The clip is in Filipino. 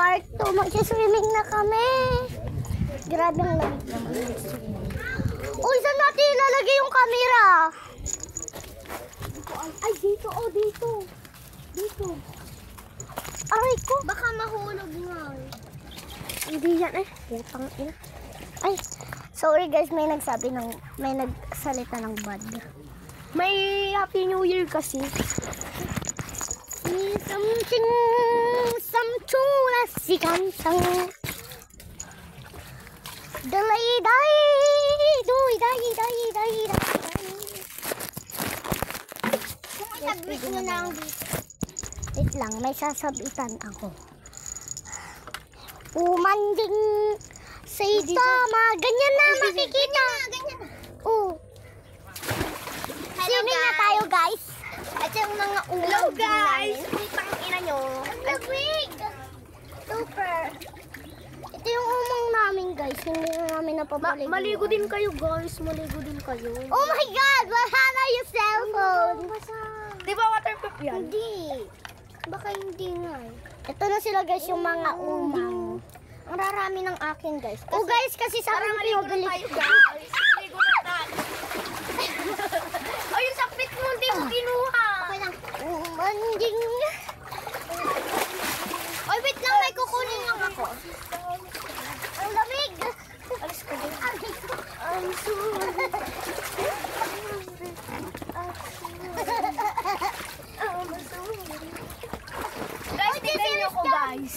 part 2. Mag-swimming na kami. Grabe ang lamig naman. Uy, saan natin ilalagay yung camera? Ay, dito. Oh, dito. Dito. Aray ko. Baka mahulog nga. Hindi yan eh. Putang ina. Ay, sorry guys. May nagsalita ng bad. May Happy New Year kasi. Something si kantang. Dalay day, doy day. Kung itagwit nyo na ang dito. Wait lang, may sasabitan ako. Umanding sa itama. Ganyan na makikita. Oh. Swimming na tayo guys. At yung mga umanding. Hello guys. Putang ina nyo. Lamig. Super. Ito yung umang namin guys. Hindi na namin napapaligo. Maligo din kayo guys. Maligo din kayo. Oh my God! Wala na yung cellphone. Di ba waterproof yan? Hindi. Baka hindi nga eh. Ito na sila guys yung mga umang. Ang rarami ng akin guys. Oh guys kasi sa akin pinabili. Tayo guys. Maligo na tayo. Ay yung sapit mo hindi mo kinuha. Okay lang. Umanding. Oy wait lang may kukunin lang ako. Ang lamig! Alis ko din. I'm sorry. Guys, tignan nyo ko guys.